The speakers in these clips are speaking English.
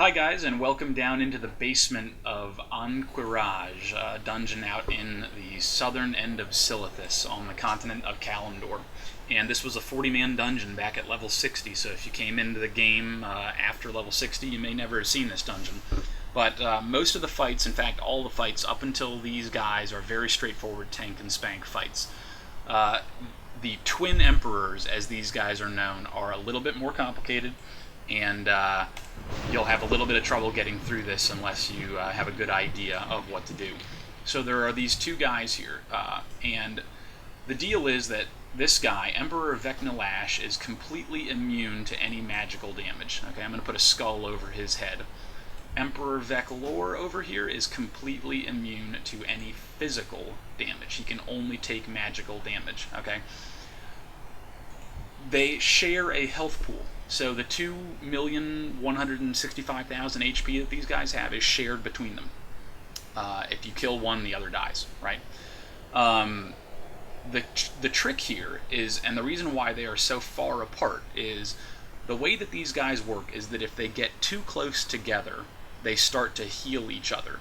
Hi guys, and welcome down into the basement of Ahn'Qiraj, a dungeon out in the southern end of Silithus on the continent of Kalimdor. And this was a 40-man dungeon back at level 60, so if you came into the game after level 60, you may never have seen this dungeon. But most of the fights, in fact all the fights up until these guys, are very straightforward tank and spank fights. The Twin Emperors, as these guys are known, are a little bit more complicated, and you'll have a little bit of trouble getting through this unless you have a good idea of what to do. So there are these two guys here, and the deal is that this guy, Emperor Vek'nilash, is completely immune to any magical damage. Okay, I'm going to put a skull over his head. Emperor Vek'lor over here is completely immune to any physical damage. He can only take magical damage. Okay, they share a health pool. So the 2,165,000 HP that these guys have is shared between them. If you kill one, the other dies, right? The trick here is, and the reason why they are so far apart, is the way that these guys work is that if they get too close together, they start to heal each other.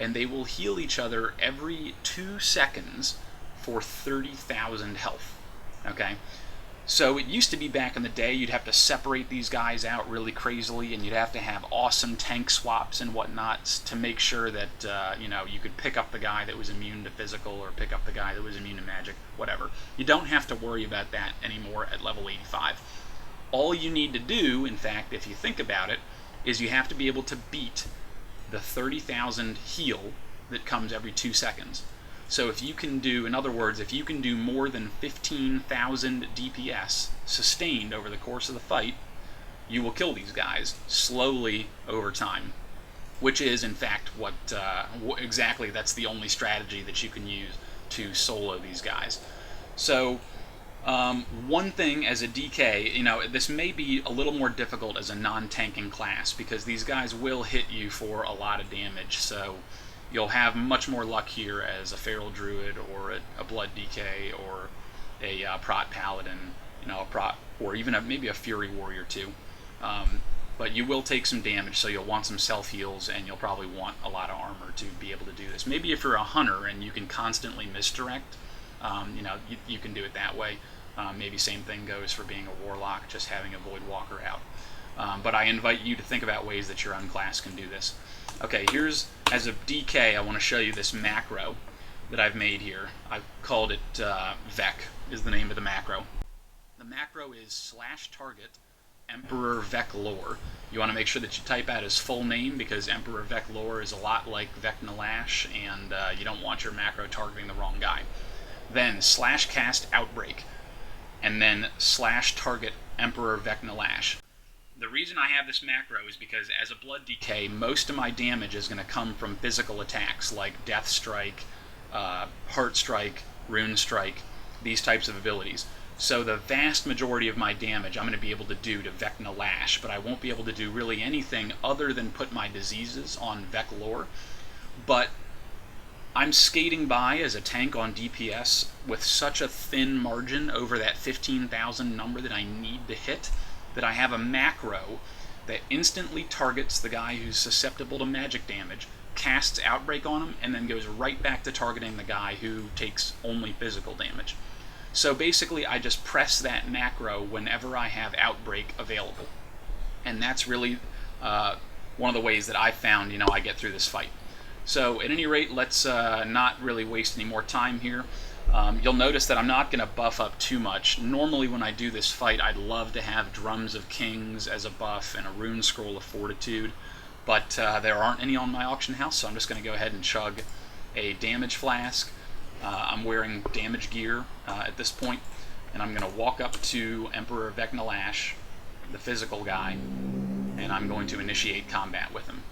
And they will heal each other every 2 seconds for 30,000 health, okay? So it used to be back in the day you'd have to separate these guys out really crazily, and you'd have to have awesome tank swaps and whatnot to make sure that you could pick up the guy that was immune to physical or pick up the guy that was immune to magic, whatever. You don't have to worry about that anymore at level 85. All you need to do, in fact, if you think about it, is you have to be able to beat the 30,000 heal that comes every 2 seconds. So if you can do, in other words, if you can do more than 15,000 DPS sustained over the course of the fight, you will kill these guys slowly over time. Which is, in fact, what exactly that's the only strategy that you can use to solo these guys. So one thing as a DK, this may be a little more difficult as a non-tanking class because these guys will hit you for a lot of damage. So you'll have much more luck here as a feral druid or a blood DK or a prot paladin, a prot, or even maybe a fury warrior too. But you will take some damage, so you'll want some self heals, and you'll probably want a lot of armor to be able to do this. Maybe if you're a hunter and you can constantly misdirect, you can do it that way. Maybe same thing goes for being a warlock, just having a void walker out. But I invite you to think about ways that your unclass can do this. Okay, here's, as a DK, I want to show you this macro that I've made here. I've called it Vek, is the name of the macro. The macro is /target Emperor Vek'lor. You want to make sure that you type out his full name because Emperor Vek'lor is a lot like Vek'nilash, and you don't want your macro targeting the wrong guy. Then /cast Outbreak, and then /target Emperor Vek'nilash. The reason I have this macro is because as a blood DK, most of my damage is going to come from physical attacks like Death Strike, Heart Strike, Rune Strike, these types of abilities. So the vast majority of my damage I'm going to be able to do to Vek'nilash, but I won't be able to do really anything other than put my diseases on Vek'lor. But I'm skating by as a tank on DPS with such a thin margin over that 15,000 number that I need to hit, that I have a macro that instantly targets the guy who's susceptible to magic damage, casts Outbreak on him, and then goes right back to targeting the guy who takes only physical damage. So basically I just press that macro whenever I have Outbreak available. And that's really one of the ways that I found I get through this fight. So at any rate, let's not really waste any more time here. You'll notice that I'm not going to buff up too much. Normally when I do this fight, I'd love to have Drums of Kings as a buff and a Rune Scroll of Fortitude, but there aren't any on my auction house, so I'm just going to go ahead and chug a damage flask. I'm wearing damage gear at this point, and I'm going to walk up to Emperor Vek'nilash, the physical guy, and I'm going to initiate combat with him.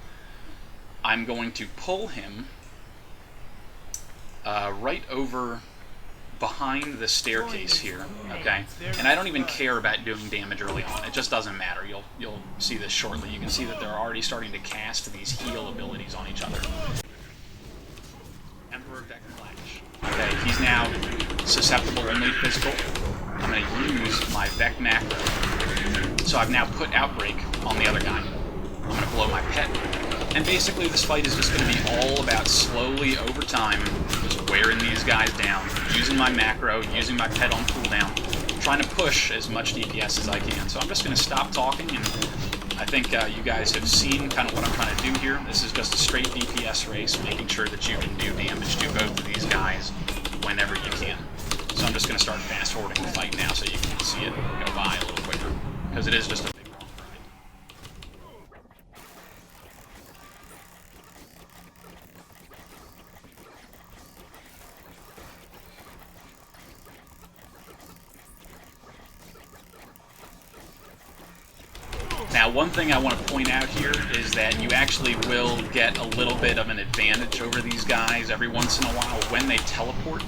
I'm going to pull him right over behind the staircase here, okay? And I don't even care about doing damage early on. It just doesn't matter. You'll see this shortly. You can see that they're already starting to cast these heal abilities on each other. Emperor Vek'nilash. Okay, he's now susceptible only to physical. I'm going to use my Vek macro. So I've now put Outbreak on the other guy. I'm going to blow my pet. And basically this fight is just going to be all about slowly, over time, just wearing these guys down, using my macro, using my pet on cooldown, trying to push as much DPS as I can. So I'm just going to stop talking, and I think you guys have seen kind of what I'm trying to do here. This is just a straight DPS race, making sure that you can do damage to both of these guys whenever you can. So I'm just going to start fast-forwarding the fight now so you can see it go by a little quicker, because it is just a big long ride. Now, one thing I want to point out here is that you actually will get a little bit of an advantage over these guys every once in a while. When they teleport,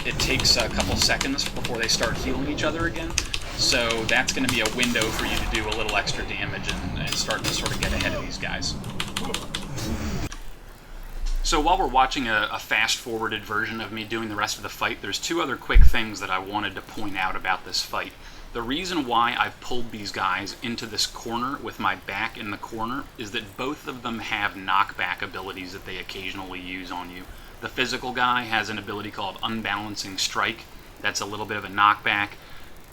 it takes a couple seconds before they start healing each other again. So that's going to be a window for you to do a little extra damage and start to sort of get ahead of these guys. So while we're watching a fast-forwarded version of me doing the rest of the fight, there's two other quick things that I wanted to point out about this fight. The reason why I've pulled these guys into this corner with my back in the corner is that both of them have knockback abilities that they occasionally use on you. The physical guy has an ability called Unbalancing Strike. That's a little bit of a knockback.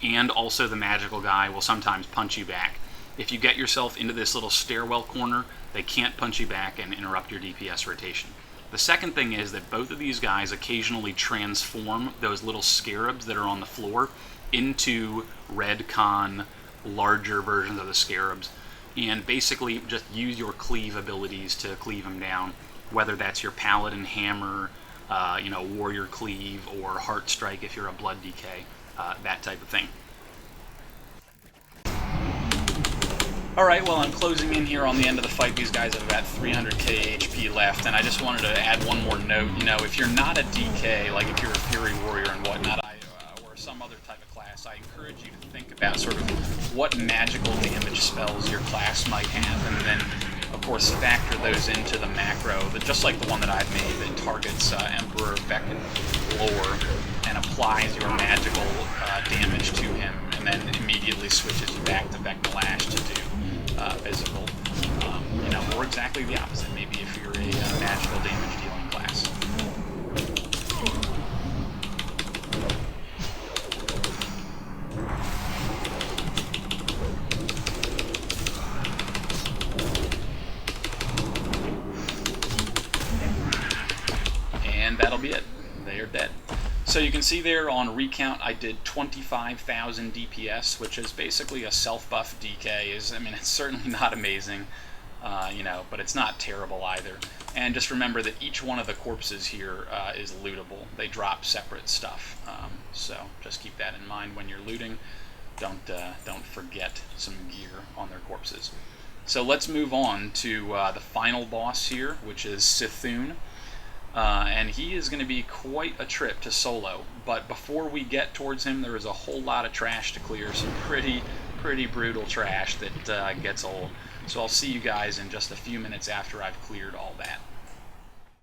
And also the magical guy will sometimes punch you back. If you get yourself into this little stairwell corner, they can't punch you back and interrupt your DPS rotation. The second thing is that both of these guys occasionally transform those little scarabs that are on the floor into redcon, larger versions of the scarabs, and basically just use your cleave abilities to cleave them down, whether that's your paladin hammer, warrior cleave, or heart strike if you're a blood DK, that type of thing. Alright, well, I'm closing in here on the end of the fight. These guys have about 300k HP left, and I just wanted to add one more note. You know, if you're not a DK, like if you're a Fury Warrior and whatnot, or some other type of class, I encourage you to think about sort of what magical damage spells your class might have, and then, of course, factor those into the macro, just like the one that I've made that targets Emperor Vek'lor and applies your magical damage to him, and then immediately switches you back to Vek'nilash to do physical, or exactly the opposite, maybe if you're a magical damage dealing class. And that'll be it. They are dead. So you can see there on recount I did 25,000 DPS, which is basically a self-buff DK. It's certainly not amazing, but it's not terrible either. And just remember that each one of the corpses here is lootable. They drop separate stuff, so just keep that in mind when you're looting. Don't forget some gear on their corpses. So let's move on to the final boss here, which is Sithun. And he is going to be quite a trip to solo, but before we get towards him, there is a whole lot of trash to clear, some pretty brutal trash that gets old. So I'll see you guys in just a few minutes after I've cleared all that.